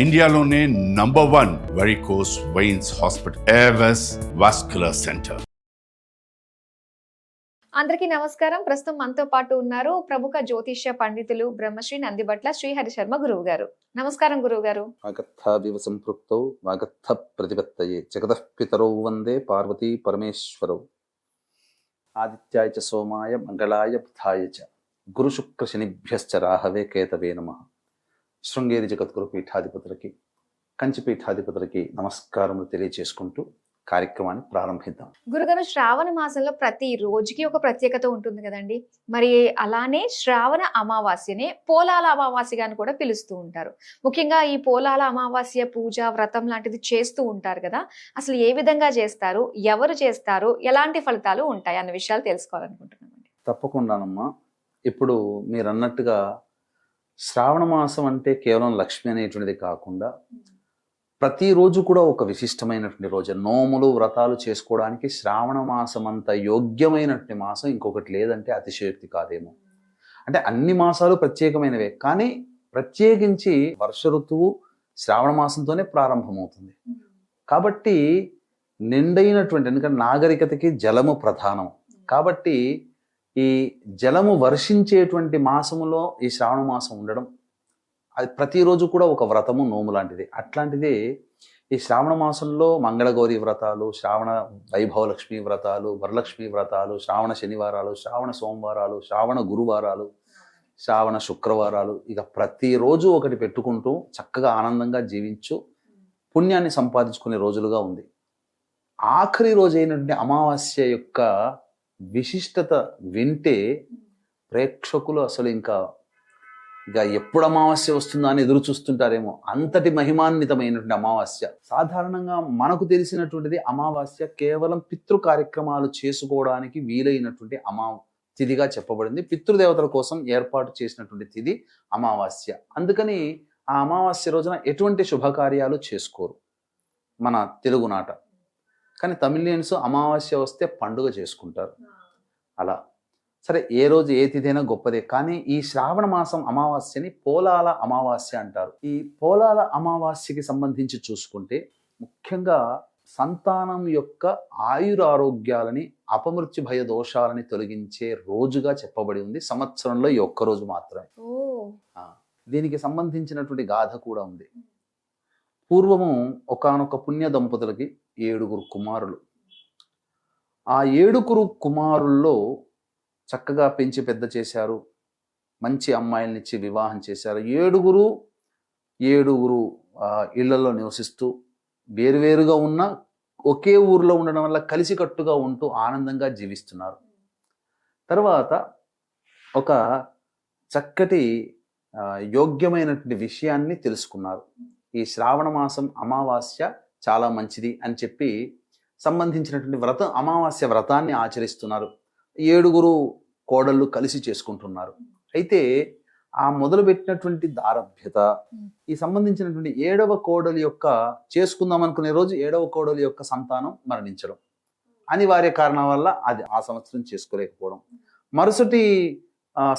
ఇండియాలోనే #1 varicose veins hospital Avis vascular centre. అందరికీ నమస్కారం. ప్రస్తుతం మనతో పాటు ఉన్నారు ప్రముఖ జ్యోతిష్య పండితులు బ్రహ్మశ్రీ నందిబట్ల శ్రీహరి శర్మ గురువు గారు. నమస్కారం గురువు గారు. వాగర్థావివ సంపృక్తౌ వాగర్థ ప్రతిపత్తయే జగతః పితరౌ వందే పార్వతీ పరమేశ్వరౌ. ఆదిత్యాయ చ సోమాయ మంగళాయ బుధాయ చ గురు శుక్ర శనిభ్యశ్చ రాహవే కేతవే నమః. శృంగేరి జగద్గురు పీఠాధిపతులకి, కంచి పీఠాధిపతులకి నమస్కారములు తెలియజేసుకుంటూ కార్యక్రమాన్ని ప్రారంభిద్దాం. గురుగారు, శ్రావణ మాసంలో ప్రతి రోజుకి ఒక ప్రత్యేకత ఉంటుంది కదండి. మరి అలానే శ్రావణ అమావాస్యనే పోలాల అమావాస్యగా అని కూడా పిలుస్తూ ఉంటారు. ముఖ్యంగా ఈ పోలాల అమావాస్య పూజ వ్రతం లాంటిది చేస్తూ ఉంటారు కదా. అసలు ఏ విధంగా చేస్తారు, ఎవరు చేస్తారు, ఎలాంటి ఫలితాలు ఉంటాయి అన్న విషయాలు తెలుసుకోవాలనుకుంటున్నామండి. తప్పకుండానమ్మా. ఇప్పుడు మీరు అన్నట్టుగా శ్రావణ మాసం అంటే కేవలం లక్ష్మి అనేటువంటిది కాకుండా ప్రతిరోజు కూడా ఒక విశిష్టమైనటువంటి రోజు. నోములు వ్రతాలు చేసుకోవడానికి శ్రావణ మాసం అంత యోగ్యమైనటువంటి మాసం ఇంకొకటి లేదంటే అతిశయోక్తి కాదేమో. అంటే అన్ని మాసాలు ప్రత్యేకమైనవే, కానీ ప్రత్యేకించి వర్ష ఋతువు శ్రావణ మాసంతోనే ప్రారంభమవుతుంది. కాబట్టి నిండైనటువంటి, ఎందుకంటే నాగరికతకి జలము ప్రధానం కాబట్టి ఈ జలము వర్షించేటువంటి మాసములో ఈ శ్రావణ మాసం ఉండడం, అది ప్రతిరోజు కూడా ఒక వ్రతము నోము లాంటిది. అట్లాంటిది ఈ శ్రావణ మాసంలో మంగళగౌరి వ్రతాలు, శ్రావణ వైభవలక్ష్మి వ్రతాలు, వరలక్ష్మి వ్రతాలు, శ్రావణ శనివారాలు, శ్రావణ సోమవారాలు, శ్రావణ గురువారాలు, శ్రావణ శుక్రవారాలు, ఇక ప్రతిరోజు ఒకటి పెట్టుకుంటూ చక్కగా ఆనందంగా జీవించు పుణ్యాన్ని సంపాదించుకునే రోజులుగా ఉంది. ఆఖరి రోజు అయినటువంటి అమావాస్య యొక్క విశిష్టత వింటే ప్రేక్షకులు అసలు ఇంకా ఎప్పుడు అమావాస్య వస్తుందా అని ఎదురు చూస్తుంటారేమో. అంతటి మహిమాన్వితమైనటువంటి అమావాస్య. సాధారణంగా మనకు తెలిసినటువంటిది అమావాస్య కేవలం పితృ కార్యక్రమాలు చేసుకోవడానికి వీలైనటువంటి తిథిగా చెప్పబడింది. పితృదేవతల కోసం ఏర్పాటు చేసినటువంటి తిథి అమావాస్య. అందుకని ఆ అమావాస్య రోజున ఎటువంటి శుభకార్యాలు చేసుకోరు మన తెలుగునాట. కానీ తమిళియన్స్ అమావాస్య వస్తే పండుగ చేసుకుంటారు. అలా సరే, ఏ రోజు ఏ తిథైనా గొప్పదే. కానీ ఈ శ్రావణ మాసం అమావాస్యని పోలాల అమావాస్య అంటారు. ఈ పోలాల అమావాస్యకి సంబంధించి చూసుకుంటే ముఖ్యంగా సంతానం యొక్క ఆయురారోగ్యాలని, అపమృత్యు భయ దోషాలని తొలగించే రోజుగా చెప్పబడి ఉంది. సంవత్సరంలో ఈ ఒక్క రోజు మాత్రమే. దీనికి సంబంధించినటువంటి గాథ కూడా ఉంది. పూర్వము ఒకానొక పుణ్య దంపతులకి 7 కుమారులు. ఆ 7 కుమారుల్లో చక్కగా పెంచి పెద్ద చేశారు. మంచి అమ్మాయిలనిచ్చి వివాహం చేశారు. 7 ఇళ్లలో నివసిస్తూ వేరువేరుగా ఉన్న ఒకే ఊరిలో ఉండడం వల్ల కలిసికట్టుగా ఉంటూ ఆనందంగా జీవిస్తున్నారు. తర్వాత ఒక చక్కటి యోగ్యమైనటువంటి విషయాన్ని తెలుసుకున్నారు. ఈ శ్రావణ మాసం అమావాస్య చాలా మంచిది అని చెప్పి సంబంధించినటువంటి అమావాస్య వ్రతాన్ని ఆచరిస్తున్నారు. 7 కోడళ్ళు కలిసి చేసుకుంటున్నారు. అయితే ఆ మొదలుపెట్టినటువంటి దారభ్యత, ఈ సంబంధించినటువంటి 7వ కోడలి యొక్క చేసుకుందాం అనుకునే రోజు 7వ కోడలి యొక్క సంతానం మరణించడం, అనివార్య కారణం వల్ల అది ఆ సంవత్సరం చేసుకోలేకపోవడం. మరుసటి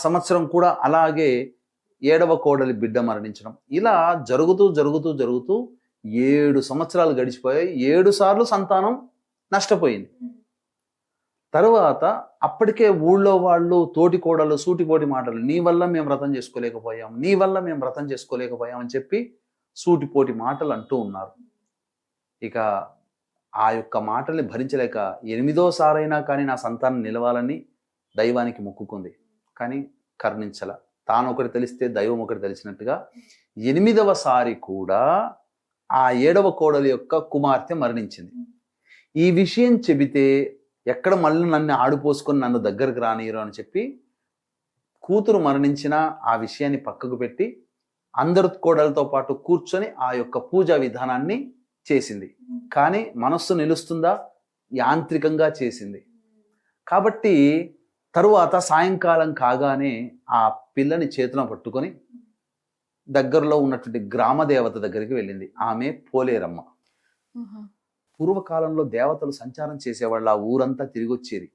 సంవత్సరం కూడా అలాగే 7వ కోడలి బిడ్డ మరణించడం. ఇలా జరుగుతూ జరుగుతూ జరుగుతూ 7 సంవత్సరాలు గడిచిపోయాయి. 7 సార్లు సంతానం నష్టపోయింది. తరువాత అప్పటికే ఊళ్ళో వాళ్ళు తోటి కోడలు సూటిపోటి మాటలు, నీ వల్ల మేము వ్రతం చేసుకోలేకపోయాం, నీ వల్ల మేము వ్రతం చేసుకోలేకపోయాం అని చెప్పి సూటిపోటి మాటలు అంటూ ఉన్నారు. ఇక ఆ యొక్క మాటల్ని భరించలేక 8వ సారైనా కానీ నా సంతానం నిలవాలని దైవానికి మొక్కుకుంది. కానీ కరుణించల. తాను ఒకటి తెలిస్తే దైవం ఒకటి తెలిసినట్టుగా 8వ సారి కూడా ఆ 7వ కోడలి యొక్క కుమార్తె మరణించింది. ఈ విషయం చెబితే ఎక్కడ మళ్ళీ నన్ను ఆడిపోసుకొని నన్ను దగ్గరకు రానియరు అని చెప్పి కూతురు మరణించిన ఆ విషయాన్ని పక్కకు పెట్టి అందరు కోడలతో పాటు కూర్చొని ఆ యొక్క పూజా విధానాన్ని చేసింది. కానీ మనస్సు నిలుస్తుందా? యాంత్రికంగా చేసింది. కాబట్టి తరువాత సాయంకాలం కాగానే ఆ పిల్లని చేతిలో పట్టుకొని దగ్గరలో ఉన్నటువంటి గ్రామ దేవత దగ్గరికి వెళ్ళింది. ఆమె పోలేరమ్మ. పూర్వకాలంలో దేవతలు సంచారం చేసేవాళ్ళు, ఆ ఊరంతా తిరిగి వచ్చేది.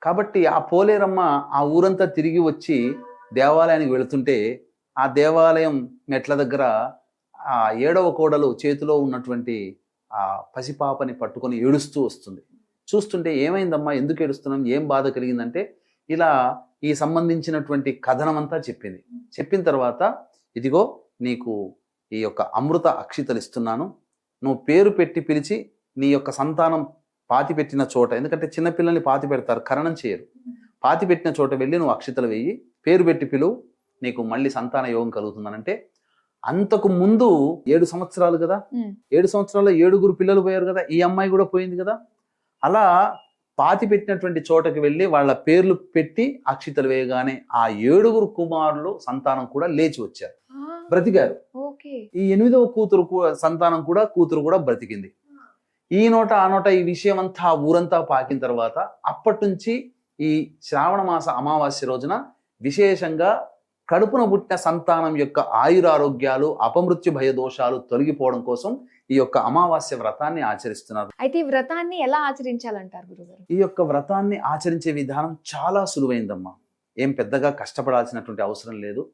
కాబట్టి ఆ పోలేరమ్మ ఆ ఊరంతా తిరిగి వచ్చి దేవాలయానికి వెళుతుంటే ఆ దేవాలయం మెట్ల దగ్గర ఆ 7వ కోడలు చేతిలో ఉన్నటువంటి ఆ పసిపాపని పట్టుకొని ఏడుస్తూ వస్తుంది. చూస్తుంటే ఏమైందమ్మా, ఎందుకు ఏడుస్తున్నాం, ఏం బాధ కలిగిందంటే ఇలా ఈ సంబంధించినటువంటి కథనం అంతా చెప్పింది. చెప్పిన తర్వాత ఇదిగో నీకు ఈ యొక్క అమృత అక్షితలు ఇస్తున్నాను, నువ్వు పేరు పెట్టి పిలిచి నీ యొక్క సంతానం పాతి పెట్టిన చోట, ఎందుకంటే చిన్నపిల్లల్ని పాతి పెడతారు, కరణం చేయరు, పాతి పెట్టిన చోట వెళ్ళి నువ్వు అక్షితలు వెయ్యి, పేరు పెట్టి పిలువు, నీకు మళ్ళీ సంతాన యోగం కలుగుతుందనంటే, అంతకు ముందు 7 సంవత్సరాలు కదా, 7 సంవత్సరాల్లో 7 పిల్లలు పోయారు కదా, ఈ అమ్మాయి కూడా పోయింది కదా. అలా పాతి పెట్టినటువంటి చోటకి వెళ్ళి వాళ్ళ పేర్లు పెట్టి అక్షితలు వేయగానే ఆ 7 కుమారులు సంతానం కూడా లేచి వచ్చారు, బ్రతికారు. ఈ 8వ సంతానం కూడా కూతురు కూడా బ్రతికింది. ఈ నోట ఆ నోట ఈ విషయం అంతా ఊరంతా పాకిన తర్వాత అప్పటి నుంచి ఈ శ్రావణ మాస అమావాస్య రోజున విశేషంగా కడుపున పుట్టిన సంతానం యొక్క ఆయురారోగ్యాలు, అపమృత్యు భయ దోషాలు తొలగిపోవడం కోసం ఈ యొక్క అమావాస్య వ్రతాన్ని ఆచరిస్తున్నారు. అయితే ఈ వ్రతాన్ని ఎలా ఆచరించాలంటారు గురుగారు? ఈ యొక్క వ్రతాన్ని ఆచరించే విధానం చాలా సులువైందమ్మా, ఏం పెద్దగా కష్టపడాల్సినటువంటి అవసరం లేదు.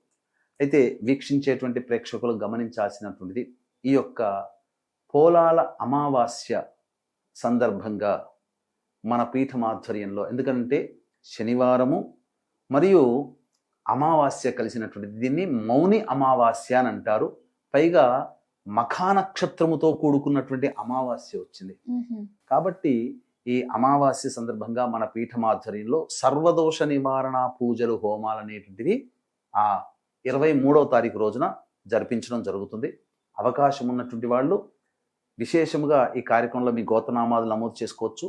అయితే వీక్షించేటువంటి ప్రేక్షకులు గమనించాల్సినటువంటిది, ఈ యొక్క పోలాల అమావాస్య సందర్భంగా మన పీఠం ఆధ్వర్యంలో, ఎందుకంటే శనివారము మరియు అమావాస్య కలిసినటువంటిది, దీన్ని మౌని అమావాస్య అని అంటారు. పైగా మఖా నక్షత్రముతో కూడుకున్నటువంటి అమావాస్య వచ్చింది కాబట్టి ఈ అమావాస్య సందర్భంగా మన పీఠం ఆధ్వర్యంలో సర్వదోష నివారణ పూజలు, హోమాలు అనేటువంటివి ఆ 23వ తారీఖు రోజున జరిపించడం జరుగుతుంది. అవకాశం ఉన్నటువంటి వాళ్ళు విశేషముగా ఈ కార్యక్రమంలో మీ గోత్రనామాలు నమోదు చేసుకోవచ్చు.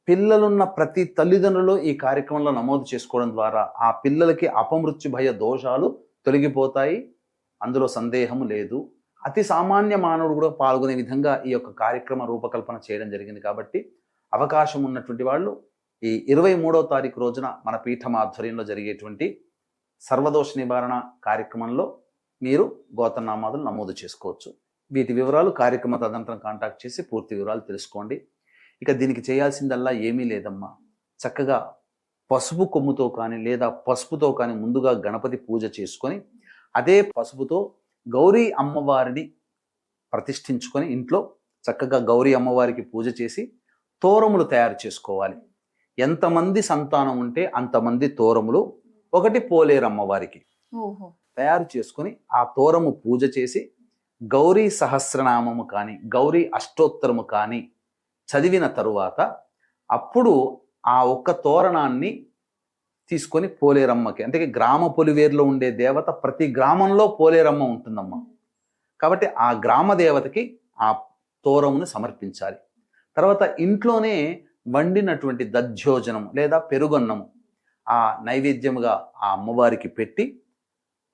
పిల్లలున్న ప్రతి తల్లిదండ్రులు ఈ కార్యక్రమంలో నమోదు చేసుకోవడం ద్వారా ఆ పిల్లలకి అపమృత్యు భయ దోషాలు తొలగిపోతాయి, అందులో సందేహము లేదు. అతి సామాన్య మానవుడు కూడా పాల్గొనే విధంగా ఈ యొక్క కార్యక్రమ రూపకల్పన చేయడం జరిగింది. కాబట్టి అవకాశం ఉన్నటువంటి వాళ్ళు ఈ 23వ తారీఖు రోజున మన పీఠం ఆధ్వర్యంలో జరిగేటువంటి సర్వదోష నివారణ కార్యక్రమంలో మీరు గోత్రనామాదులు నమోదు చేసుకోవచ్చు. వీటి వివరాలు కార్యక్రమ తదనంతరం కాంటాక్ట్ చేసి పూర్తి వివరాలు తెలుసుకోండి. ఇక దీనికి చేయాల్సిందల్లా ఏమీ లేదమ్మా, చక్కగా పసుపు కొమ్ముతో కానీ లేదా పసుపుతో కానీ ముందుగా గణపతి పూజ చేసుకొని అదే పసుపుతో గౌరీ అమ్మవారిని ప్రతిష్ఠించుకొని ఇంట్లో చక్కగా గౌరీ అమ్మవారికి పూజ చేసి తోరములు తయారు చేసుకోవాలి. ఎంతమంది సంతానం ఉంటే అంతమంది తోరములు ఒకటి పోలేరు అమ్మవారికి తయారు చేసుకొని ఆ తోరము పూజ చేసి గౌరీ సహస్రనామము కానీ గౌరీ అష్టోత్తరము కానీ చదివిన తరువాత అప్పుడు ఆ ఒక్క తోరణాన్ని తీసుకొని పోలేరమ్మకి, అంటే గ్రామ పొలివేరులో ఉండే దేవత ప్రతి గ్రామంలో పోలేరమ్మ ఉంటుందమ్మా, కాబట్టి ఆ గ్రామ దేవతకి ఆ తోరమును సమర్పించాలి. తర్వాత ఇంట్లోనే వండినటువంటి దధ్యోజనము లేదా పెరుగన్నము ఆ నైవేద్యముగా ఆ అమ్మవారికి పెట్టి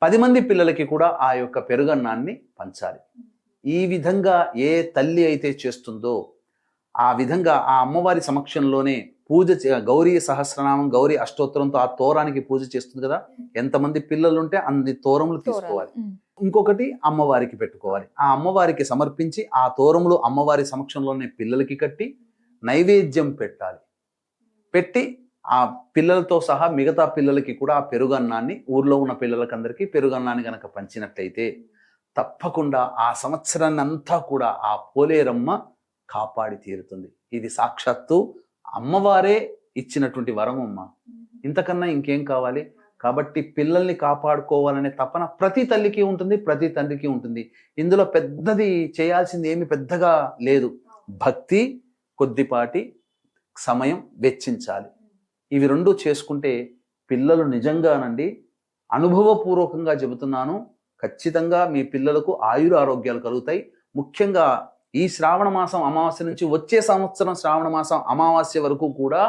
10 మంది పిల్లలకి కూడా ఆ యొక్క పెరుగన్నాన్ని పంచాలి. ఈ విధంగా ఏ తల్లి అయితే చేస్తుందో ఆ విధంగా ఆ అమ్మవారి సమక్షంలోనే పూజ గౌరీ సహస్రనామం గౌరీ అష్టోత్తరంతో ఆ తోరానికి పూజ చేస్తుంది కదా, ఎంతమంది పిల్లలు ఉంటే అన్ని తోరములు తీసుకోవాలి. ఇంకొకటి అమ్మవారికి పెట్టుకోవాలి. ఆ అమ్మవారికి సమర్పించి ఆ తోరములు అమ్మవారి సమక్షంలోనే పిల్లలకి కట్టి నైవేద్యం పెట్టాలి. పెట్టి ఆ పిల్లలతో సహా మిగతా పిల్లలకి కూడా ఆ పెరుగన్నాన్ని, ఊర్లో ఉన్న పిల్లలకందరికీ పెరుగన్నాన్ని కనుక పంచినట్లయితే తప్పకుండా ఆ సంవత్సరాన్ని అంతా కూడా ఆ పోలేరమ్మ కాపాడి తీరుతుంది. ఇది సాక్షాత్తు అమ్మవారే ఇచ్చినటువంటి వరమమ్మ, ఇంతకన్నా ఇంకేం కావాలి? కాబట్టి పిల్లల్ని కాపాడుకోవాలనే తపన ప్రతి తల్లికి ఉంటుంది, ప్రతి తండ్రికి ఉంటుంది. ఇందులో పెద్దది చేయాల్సింది ఏమి పెద్దగా లేదు, భక్తి, కొద్దిపాటి సమయం వెచ్చించాలి. ఇవి రెండు చేసుకుంటే పిల్లలు నిజంగానండి, అనుభవపూర్వకంగా చెబుతున్నాను, ఖచ్చితంగా మీ పిల్లలకు ఆయుర ఆరోగ్యాలు కలుగుతాయి. ముఖ్యంగా ఈ శ్రావణ మాసం అమావాస్య నుంచి వచ్చే సంవత్సరం శ్రావణ మాసం అమావాస్య వరకు కూడా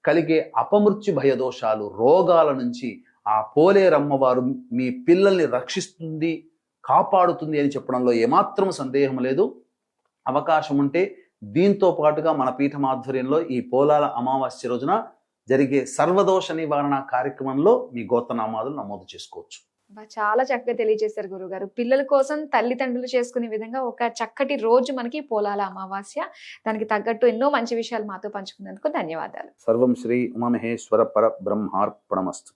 కలిగే అపమృత్యు భయదోషాలు, రోగాల నుంచి ఆ పోలేరమ్మవారు మీ పిల్లల్ని రక్షిస్తుంది, కాపాడుతుంది అని చెప్పడంలో ఏమాత్రం సందేహం లేదు. అవకాశం ఉంటే దీంతో పాటుగా మన పీఠం ఆధ్వర్యంలో ఈ పోలాల అమావాస్య రోజున జరిగే సర్వదోష నివారణ కార్యక్రమంలో మీ గోత్రనామాదులు నమోదు చేసుకోవచ్చు. చాలా చక్కగా తెలియజేశారు గురుగారు. పిల్లల కోసం తల్లిదండ్రులు చేసుకునే విధంగా ఒక చక్కటి రోజు మనకి పోలాల అమావాస్య, దానికి తగ్గట్టు ఎన్నో మంచి విషయాలు మాతో పంచుకున్నందుకు ధన్యవాదాలు. సర్వం శ్రీ ఉమామహేశ్వర పర బ్రహ్మార్పణమస్తు.